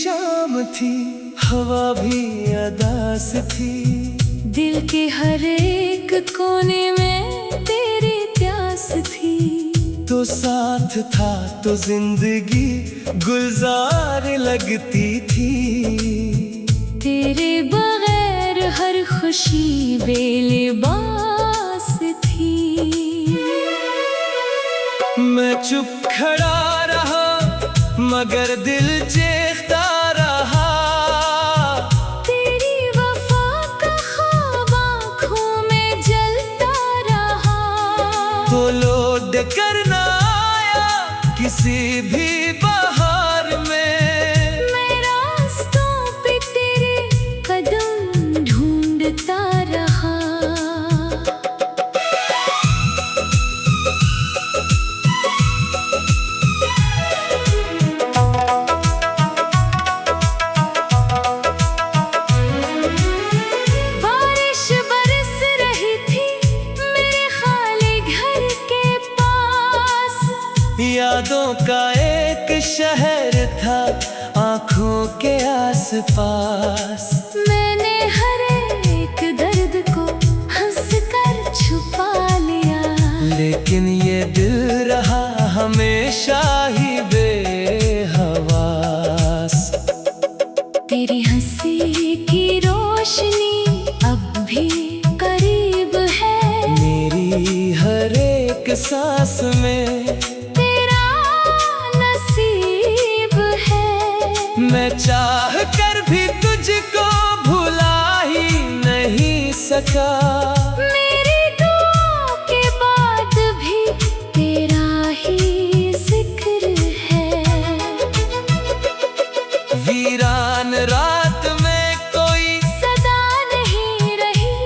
शाम थी, हवा भी अदास थी। दिल के हर एक कोने में तेरी प्यास थी। तो साथ था तो जिंदगी गुलजार लगती थी। तेरे बगैर हर खुशी बेलिबास थी। मैं चुप खड़ा रहा मगर दिल चीखता रहा। तेरी वफा का ख्वाब आँखों में जलता रहा। तो लौट कर ना आया किसी भी बहार में। मैं रास्तों पे तेरे कदम ढूंढता रहा। बारिश बरस रही थी मेरे खाली घर के पास। यादों का एक शहर था आँखों के आसपास। मैंने हर एक दर्द को हंसकर छुपा लिया। लेकिन ये दिल रहा हमेशा ही बेहवास। तेरी हंसी की रोशनी अब भी करीब है। मेरी हर एक सांस में तेरा नसीब है। मैं चाह कर भी तुझको भुला ही नहीं सका। मेरी दुआ के बाद भी तेरा ही जिक्र है। वीरान रात में कोई सदा नहीं रही।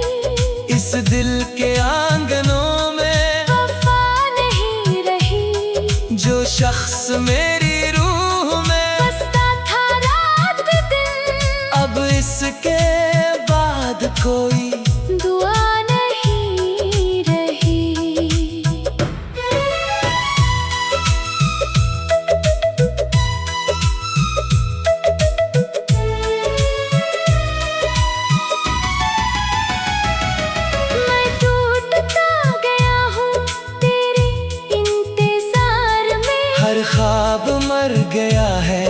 इस दिल के आंगनों में वफा नहीं रही। जो शख्स मेरी रूह में बसता था रात दिन। अब इसके बाद कोई दुआ नहीं रही। मैं टूटता गया हूँ तेरे इंतजार में। हर ख्वाब मर गया है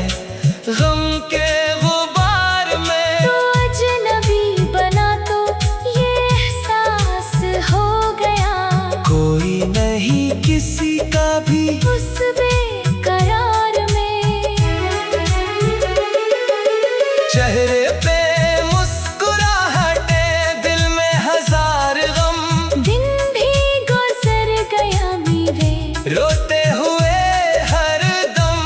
गम के गुबार में। तू अजनबी बना तो ये एहसास हो गया। कोई नहीं किसी का भी उस बेकरार में। चेहरे पे मुस्कुराहटें दिल में हजार गम। दिन भी गुजर गया मेरे रोते हुए हर दम।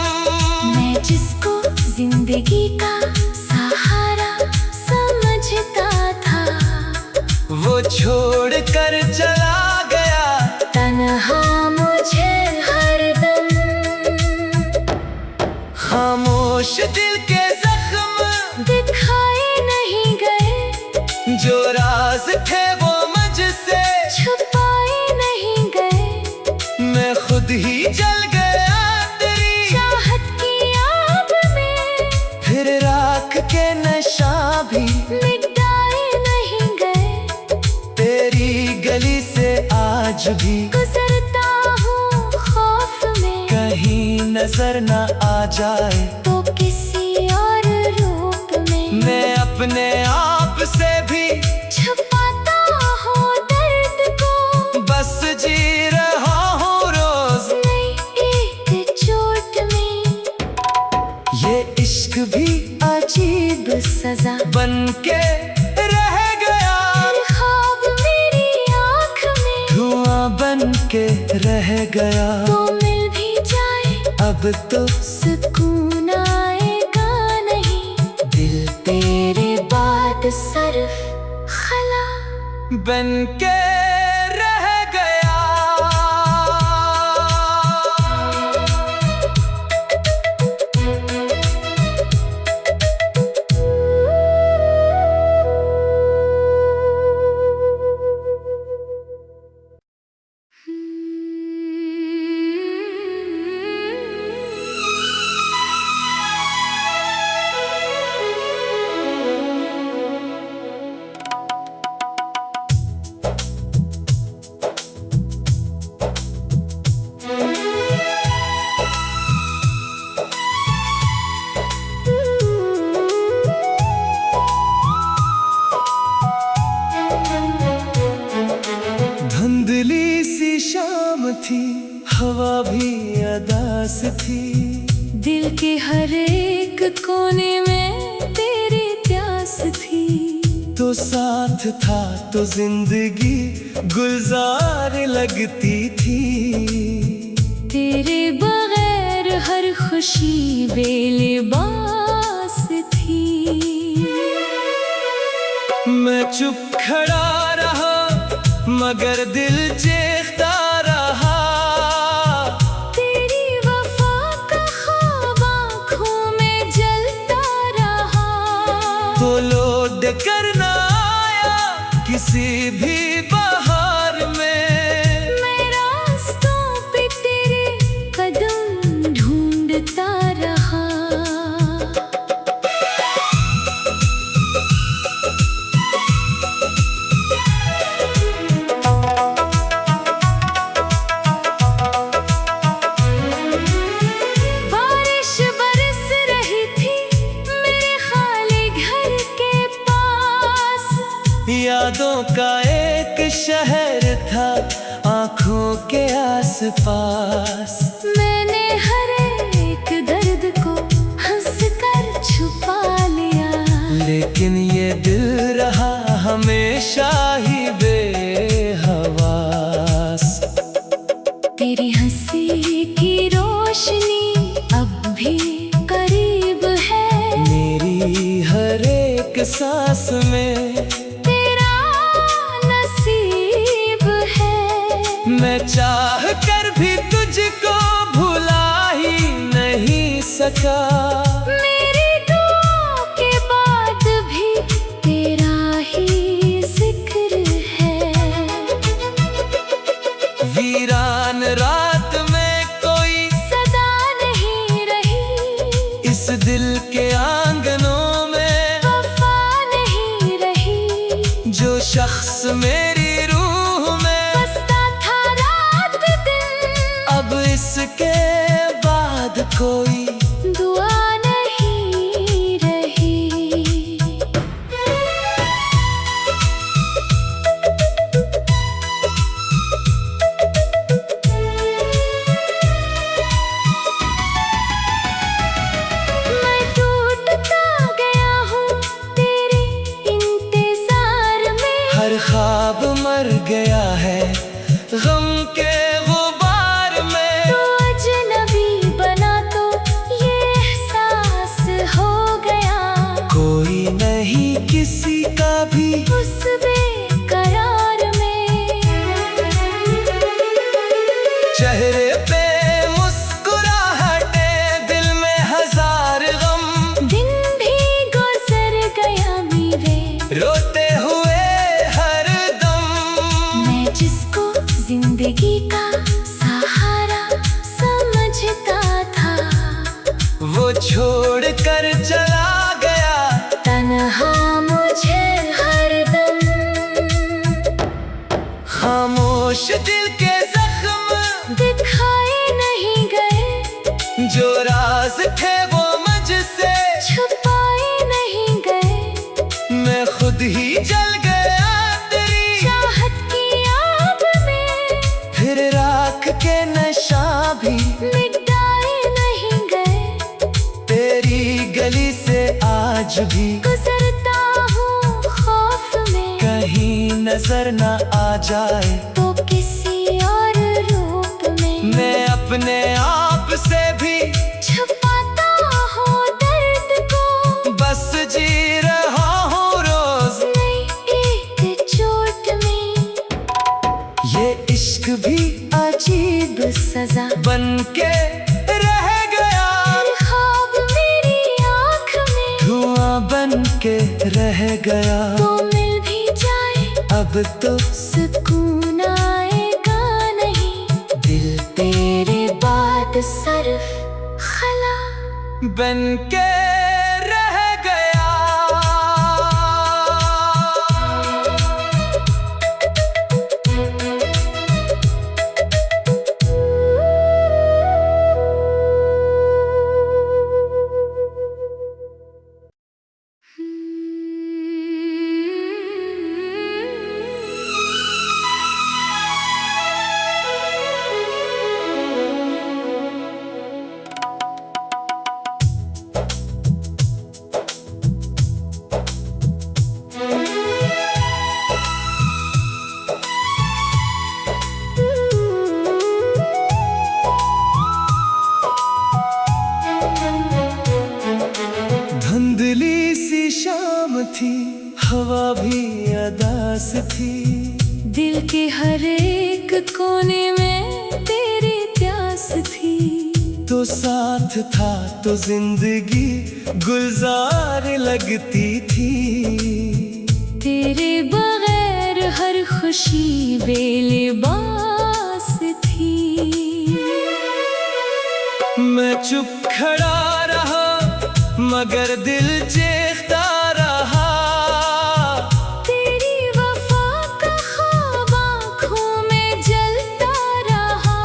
मैं जिसको जिंदगी का सहारा समझता था वो छोड़ कर चला गया। तन्हा मुझे हरदम। खामोश दिल के जख्म दिखाए नहीं गए। जो राज थे वो मुझसे छुपाए नहीं गए। मैं खुद ही जल गया तेरी चाहत की आग में फिर राख के नशा भी मिटाए नहीं गए। तेरी गली से आज भी गुजरता हूँ खौफ में। कहीं नजर न आ जाए तो किसी और रूप में। मैं अपने आप से भी छुपाता हूँ दर्द को। बस जी रहा हूँ रोज नई एक चोट में। ये इश्क भी अजीब सजा बन के रह गया। हर ख्वाब मेरी आँख में। धुआं बन के रह गया। तो मिल भी जाए अब तो सुकून आएगा नहीं। दिल तेरे बाद सिर्फ खला बन के रह गया। कोने में तेरी प्यास थी। तो साथ था तो जिंदगी गुलजार लगती थी। तेरे बगैर हर खुशी बेलिबास थी। मैं चुप खड़ा रहा मगर दिल चीखता रहा। तेरी वफा का ख्वाब आँखों में जलता रहा। तो लौट कर ना आया किसी भी बहार में। मैं रास्तों पे तेरे कदम ढूंढता रहा। बारिश बरस रही थी मेरे खाली घर के पास। यादों का एक शहर था आँखों के आसपास। मैंने हर एक दर्द को हंसकर छुपा लिया। लेकिन ये दिल रहा हमेशा ही बेहवास। तेरी हंसी की रोशनी अब भी करीब है। मेरी हर एक सांस में तेरा नसीब है। मैं चाह कर भी तुझको भुला ही नहीं सका। मेरी दुआ के बाद भी तेरा ही जिक्र है। वीरान रात में कोई सदा नहीं रही। इस दिल के आंगनों में वफा नहीं रही। जो शख्स मेरी रूह में बसता था रात दिन। अब इसके बाद कोई दुआ नहीं रही। मैं टूटता गया हूँ तेरे इंतजार में। हर ख्वाब मर गया है गम के गुबार में। तू अजनबी बना तो ये एहसास हो गया। कोई नहीं किसी का भी उस बेकरार में। चेहरे पे मुस्कुराहटे दिल में हजार गम। दिन भी गुजर गया मेरे। रोते हुए हर दम। मैं जिसको जिंदगी का सहारा समझता था वो छोड़ कर चला गया। तन्हा मुझे हरदम। खामोश दिल के जख्म दिखाए नहीं गए। जो राज थे वो मुझसे छुपाए नहीं गए। मैं खुद ही जल गया तेरी चाहत की आग में फिर राख के नशा भी मिटाए नहीं गए। तेरी गली से आज भी गुजरता हूँ खौफ में। कहीं नजर न आ जाए तो किसी और रूप में। मैं अपने आप से भी छुपाता हूँ दर्द को। बस जी रहा हूँ रोज नई एक चोट में। ये इश्क भी अजीब सजा बन के रह गया। हर ख्वाब मेरी आँख में। धुआं बन के रह गया। तो मिल भी जाए अब तो सुकून आएगा नहीं। दिल तेरे बाद सिर्फ खला बन के रह गया। थी, हवा भी अदास थी। दिल के हर एक कोने में तेरी प्यास थी। तो साथ था तो जिंदगी गुलजार लगती थी। तेरे बगैर हर खुशी बेलिबास थी। मैं चुप खड़ा रहा मगर दिल चीखता रहा। तेरी वफा का ख्वाब आँखों में जलता रहा।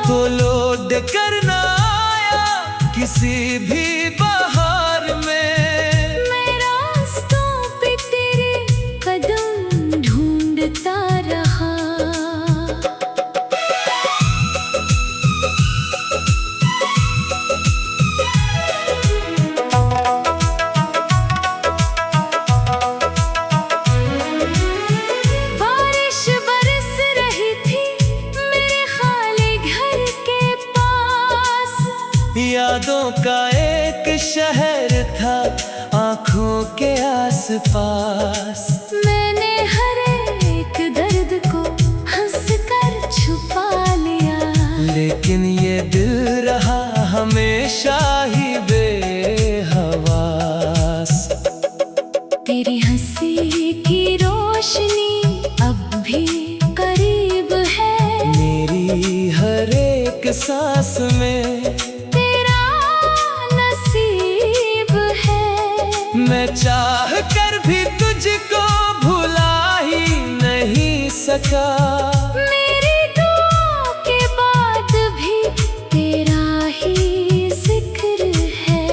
तो लौट कर ना आया किसी भी बहार में। मैं रास्तों पे तेरे कदम ढूंढता रहा। बारिश बरस रही थी मेरे खाली घर के पास। यादों का एक शहर था आँखों के आसपास। मैंने हर एक दर्द को हंसकर छुपा लिया। लेकिन ये दिल रहा हमेशा ही बेहवास। तेरी हंसी की रोशनी अब भी करीब है। मेरी हर एक सांस में तेरा नसीब है। मैं चाह कर भी तुझको भुला ही नहीं सका। मेरी दुआ के बाद भी तेरा ही जिक्र है।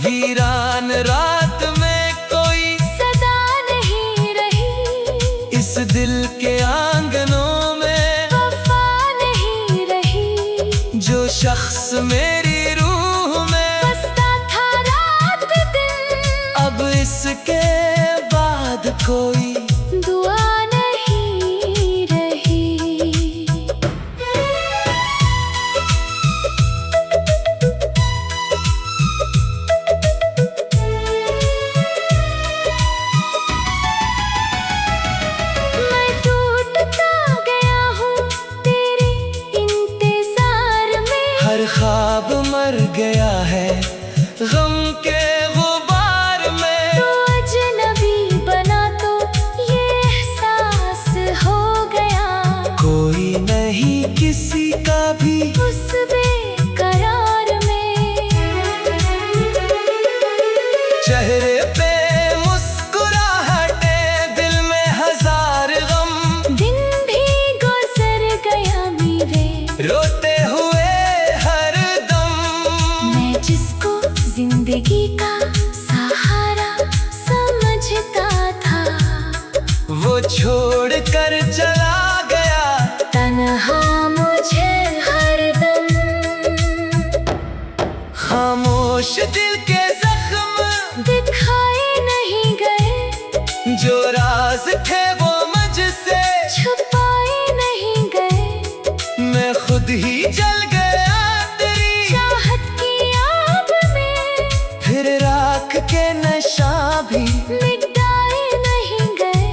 वीरान रात में कोई सदा नहीं रही। इस दिल के आंगनों में वफा नहीं रही। जो शख्स मेरी रूह में बसता था रात दिन। अब इसके बाद कोई दुआ नहीं रही। मैं टूटता गया हूँ तेरे इंतजार में। हर ख्वाब मर गया है गम के गुबार में। तू अजनबी बना तो ये एहसास हो गया। कोई नहीं किसी का भी उस बेकरार में। चेहरे पे मुस्कुराहटे दिल में हजार गम। दिन भी गुजर गया मेरे। रोते हुए हर दम। मैं जिसको जिंदगी का सहारा समझता था वो छोड़ कर चला गया। तन्हा मुझे हरदम। खामोश दिल के जख्म दिखाए नहीं गए। जो राज थे वो मुझसे छुपाए नहीं गए। मैं खुद ही जल गया तेरी चाहत की आग में फिर राख के नशा भी मिटाए नहीं गए।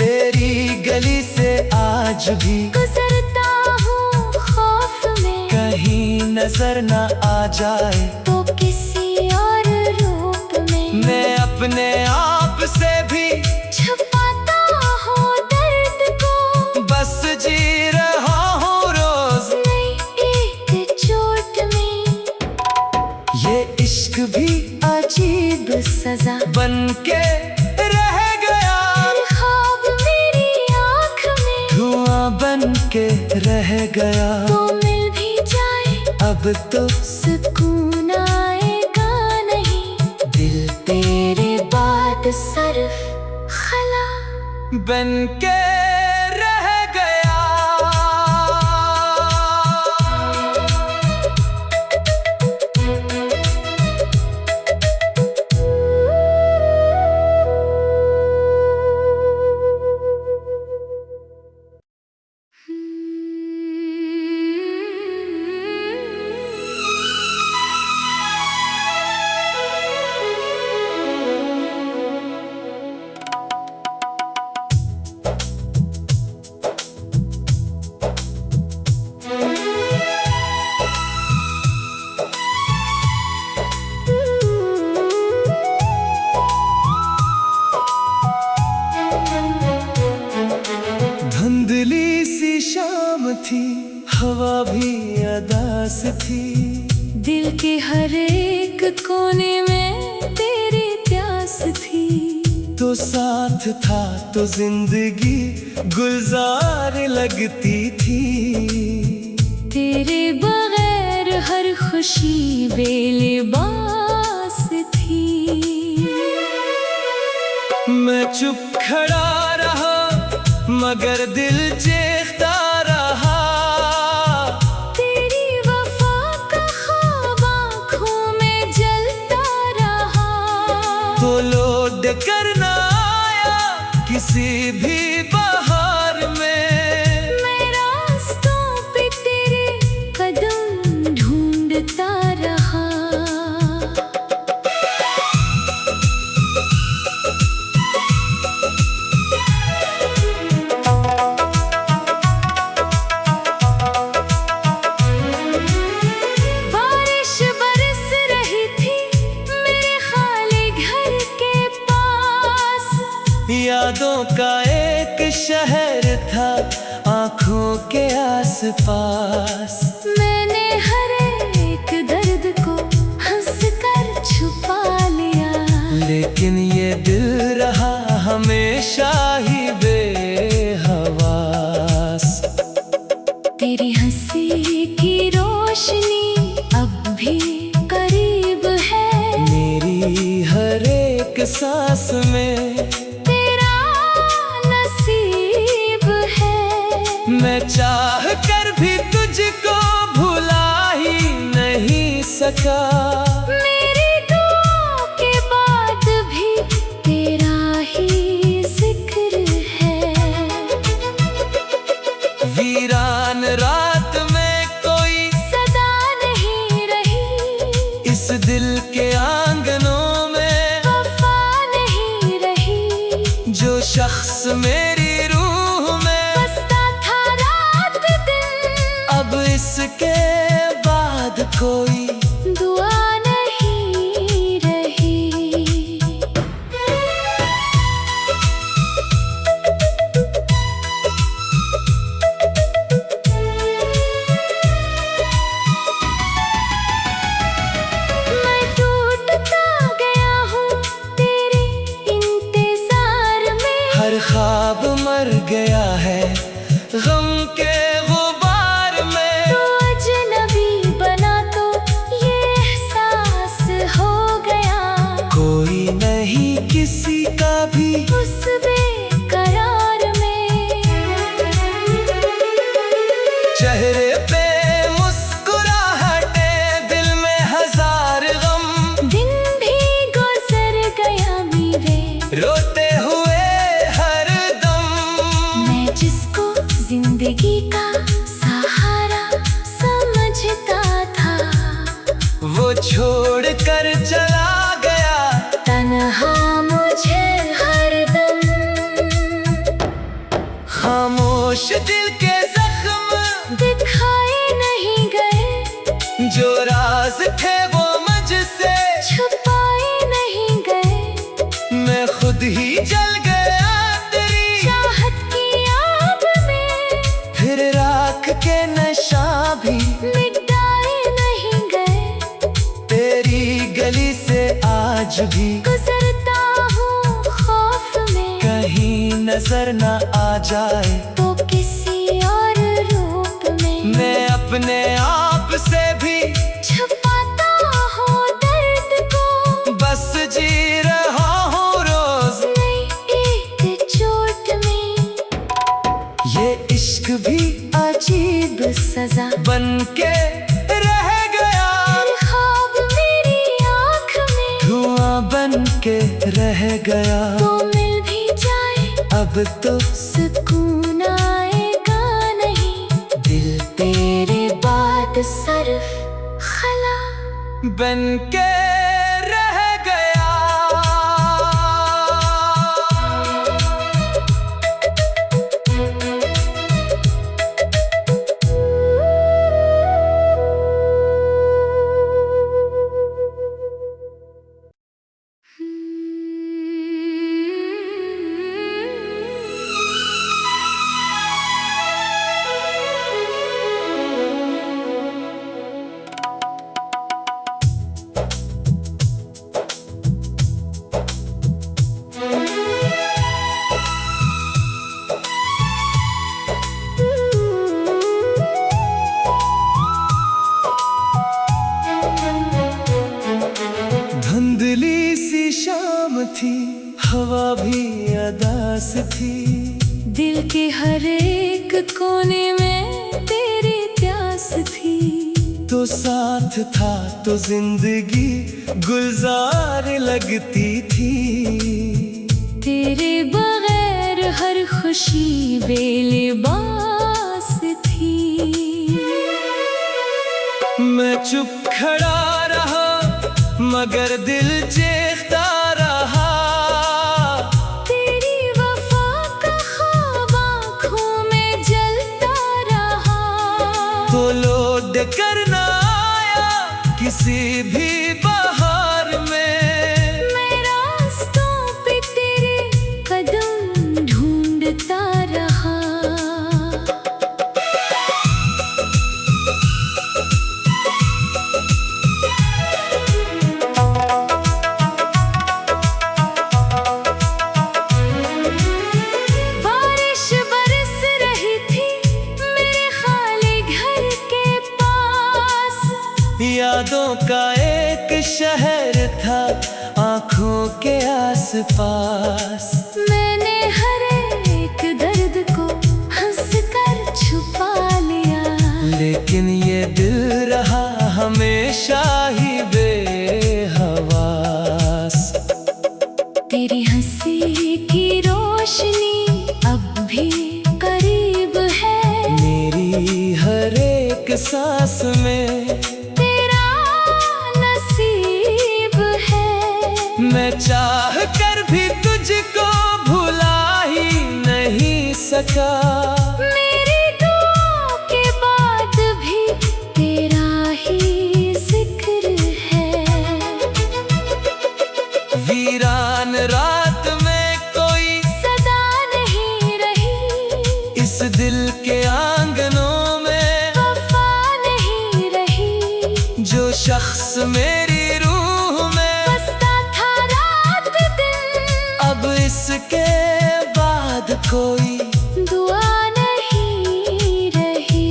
तेरी गली से आज भी गुजरता हूँ खौफ में। कहीं नजर न आ जाए तो किसी और रूप में। मैं अपने आप से भी छुपाता हूँ दर्द को। बस जी रहा हूँ रोज नई एक चोट में। ये इश्क भी अजीब सजा बन के रह गया। हर ख्वाब मेरी आँख में। धुआं बन के रह गया। तो मिल भी जाए अब तो सुकून आएगा नहीं। दिल तेरे बाद सिर्फ खला बन के रह गया। हर एक कोने में तेरी प्यास थी। तो साथ था तो जिंदगी गुलजार लगती थी। तेरे बगैर हर खुशी बेलिबास थी। मैं चुप खड़ा रहा मगर दिल चीखता रहा। तेरी वफा का ख्वाब आँखों में जलता रहा। तो लौट कर ना आया किसी भी बहार में। मैं रास्तों पे तेरे कदम ढूंढता रहा। बारिश बरस रही थी मेरे खाली घर के पास। यादों का एक शहर था आँखों के आसपास। मैंने हर एक दर्द को हंस कर छुपा लिया। लेकिन ये दिल रहा हमेशा ही बेहवास। तेरी हंसी की रोशनी अब भी करीब है। मेरी हर एक सांस में तेरा नसीब है। मैं चाह कर भी तुझको भुला ही नहीं सका। मेरी दुआ के बाद भी तेरा ही जिक्र है। वीरान रात में कोई सदा नहीं रही। इस दिल के आंगनों में वफा नहीं रही। जो शख्स मेरी रूह में बसता था रात दिन। अब इसके बाद कोई दुआ नहीं रही। मैं टूटता गया हूँ तेरे इंतजार में। हर ख्वाब मर गया है गम के गुबार में। तू अजनबी बना तो ये एहसास हो गया। कोई नहीं किसी का भी उस बेकरार में। चेहरे पे मुस्कुराहटे दिल में हजार गम। दिन भी गुजर गया मेरे। रोते हुए हर दम। मैं जिसको जिंदगी का सहारा समझता था वो छोड़ कर चला गया तन्हा मुझे हरदम। खामोश दिल के जख्म दिखाए नहीं गए। जो राज थे वो मुझसे छुपाए नहीं गए। मैं खुद ही जल गया तेरी चाहत की आग में फिर राख के नशा भी मिटाए नहीं गए। तेरी गली से आज भी गुजरता हूँ खौफ में। कहीं नजर न आ जाए तो किसी और रूप में। मैं अपने आप से भी छुपाता हूँ दर्द को। बस जी रहा हूँ रोज नई एक चोट में। ये इश्क भी अजीब सजा बन के रह गया। हर ख्वाब मेरी आँख में। धुआं बन के रह गया। वो मिल भी जाए अब तो सुकून आएगा नहीं। दिल तेरे बाद सिर्फ खला बन के रह गया। हवा भी अदास थी। दिल के हर एक कोने में तेरी प्यास थी। तो साथ था तो जिंदगी गुलजार लगती थी। तेरे बगैर हर खुशी बेलिबास थी। मैं चुप खड़ा रहा मगर दिल चीखता रहा। तेरी वफा का ख्वाब आँखों में जलता रहा। तो लौट कर ना आया किसी भी बहार में। मैं रास्तों पे तेरे कदम ढूंढता रहा। बारिश बरस रही थी मेरे खाली घर के पास। यादों का एक शहर था आँखों के आसपास। मैंने हर एक दर्द को हंस कर छुपा लिया। लेकिन ये दिल रहा हमेशा ही बेहवास। तेरी हंसी की रोशनी अब भी करीब है। मेरी हर एक सांस में तेरा नसीब है। मैं चाह कर भी तुझको भुला ही नहीं सका। मेरी दुआ के बाद भी तेरा ही जिक्र है। वीरान रात में कोई सदा नहीं रही। इस दिल के आंगनों में वफा नहीं रही। जो शख्स मेरी रूह में बसता था रात दिन। अब इसके बाद कोई दुआ नहीं रही।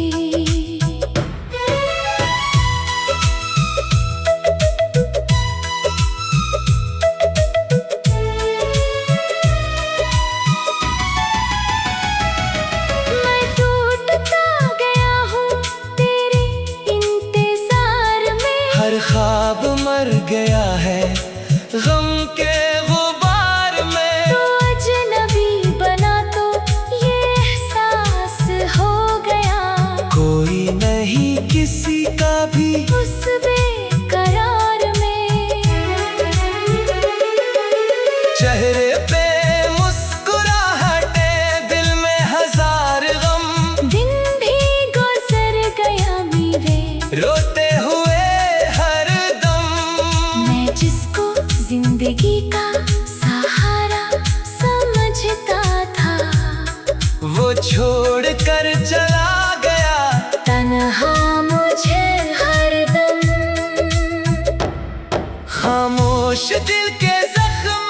मैं टूटता गया हूँ तेरे इंतजार में। हर ख्वाब मर गया है गम के गुबार में। तू अजनबी बना तो ये एहसास हो गया। कोई नहीं किसी का भी उस बेकरार में। चेहरे पे मुस्कुराहटे दिल में हजार गम। दिन भी गुजर गया मेरे। रोते हुए हर दम। मैं जिसको जिंदगी का सहारा समझता था वो छोड़ कर चला गया तन्हा मुझे हरदम। खामोश दिल के जख्म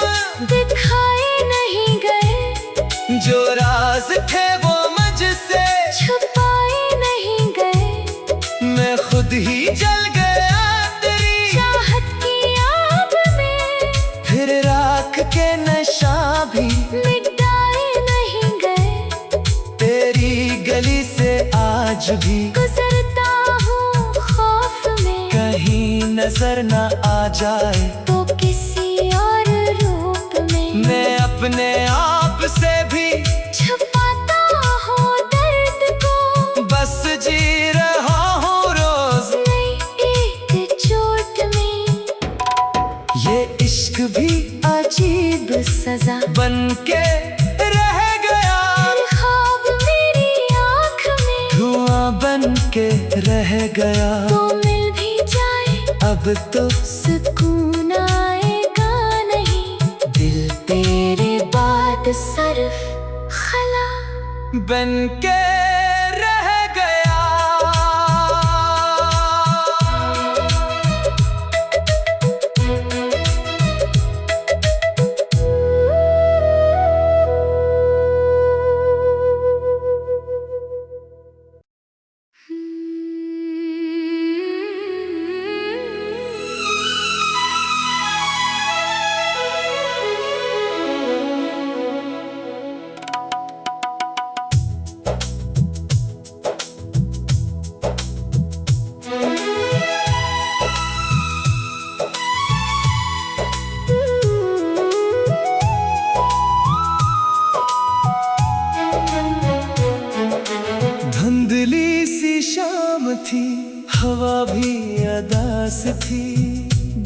दिखाए नहीं गए। जो राज थे वो मुझसे छुपाए नहीं गए। मैं खुद ही जल गया तेरी चाहत की आग में फिर राख के नशा भी मिटाए नहीं गए। तेरी गली से आज भी गुजरता हूँ खौफ में। कहीं नजर न आ जाए तो किसी और रूप में। मैं अपने आप से भी छुपाता हूँ दर्द को। बस जी रहा हूँ रोज नई एक चोट में। ये इश्क भी अजीब सजा बन के रह गया। हर ख्वाब मेरी आँख में। धुआं बन के रह गया। तो मिल भी जाए अब तो सुकून आएगा नहीं। दिल तेरे बाद सिर्फ खला बन के रह गया।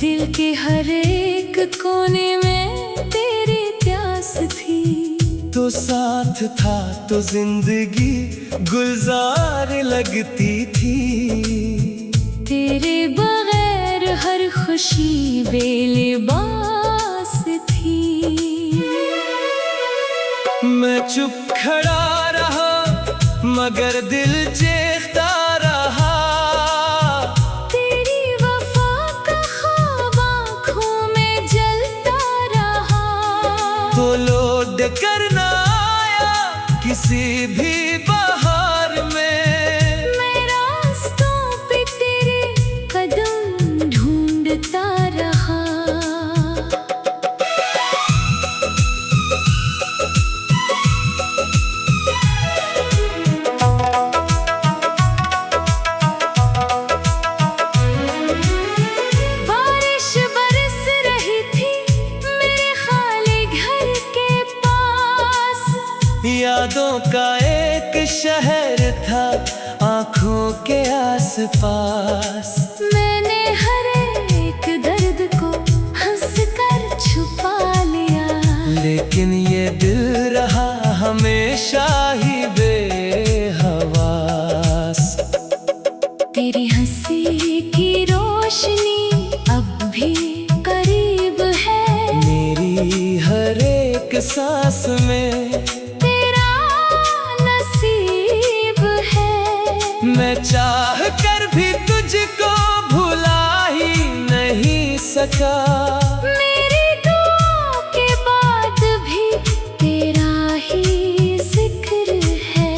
दिल के हर एक कोने में तेरी प्यास थी। तो साथ था तो जिंदगी गुलजार लगती थी। तेरे बगैर हर खुशी बेलिबास थी। मैं चुप खड़ा रहा मगर दिल चीखता रहा। तेरी वफा का ख्वाब आँखों में जलता रहा। तो लौट कर ना आया किसी भी बहार में। मैं रास्तों पे तेरे कदम ढूंढता रहा। बारिश बरस रही थी मेरे खाली घर के पास। यादों का एक शहर था आँखों के आसपास। मैंने हर एक दर्द को हंस कर छुपा लिया। लेकिन ये दिल रहा हमेशा ही बेहवास। तेरी हंसी की रोशनी अब भी करीब है। मेरी हर एक सांस में तेरा नसीब है। मैं चाह कर भी तुझको भुला ही नहीं सका। मेरी दुआ के बाद भी तेरा ही जिक्र है।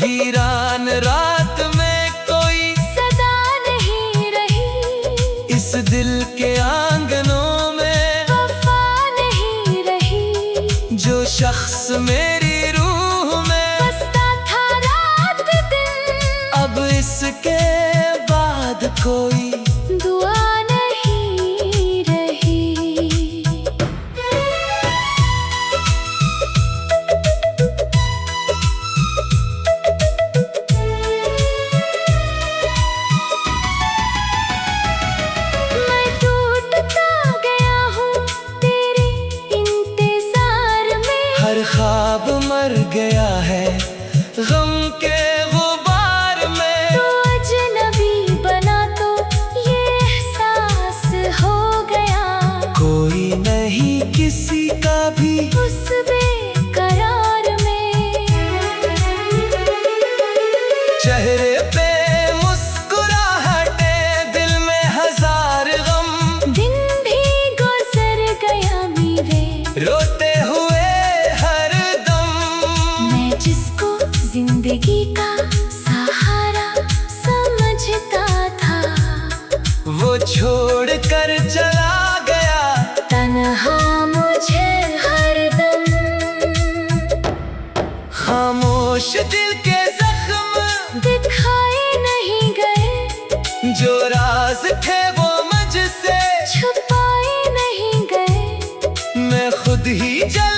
वीरान रात में कोई सदा नहीं रही। इस दिल के आंगनों में वफा नहीं रही। जो शख्स मेरी रूह में बसता था रात दिन। अब इसके बाद कोई दुआ नहीं रही। मैं टूटता गया हूँ तेरे इंतजार में। हर ख्वाब मर गया है गम के गुबार में। तू अजनबी बना तो ये एहसास हो गया। कोई नहीं किसी का भी उस बेकरार में। चेहरे पे मुस्कुराहटे दिल में हजार गम। दिन भी गुजर गया मेरे रोते हुए हर दम। मैं जिसको जिंदगी का सहारा समझता था वो छोड़ कर चला गया तन्हा मुझे हरदम। खामोश दिल के जख्म दिखाए नहीं गए। जो राज थे वो मुझसे छुपाए नहीं गए। मैं खुद ही जल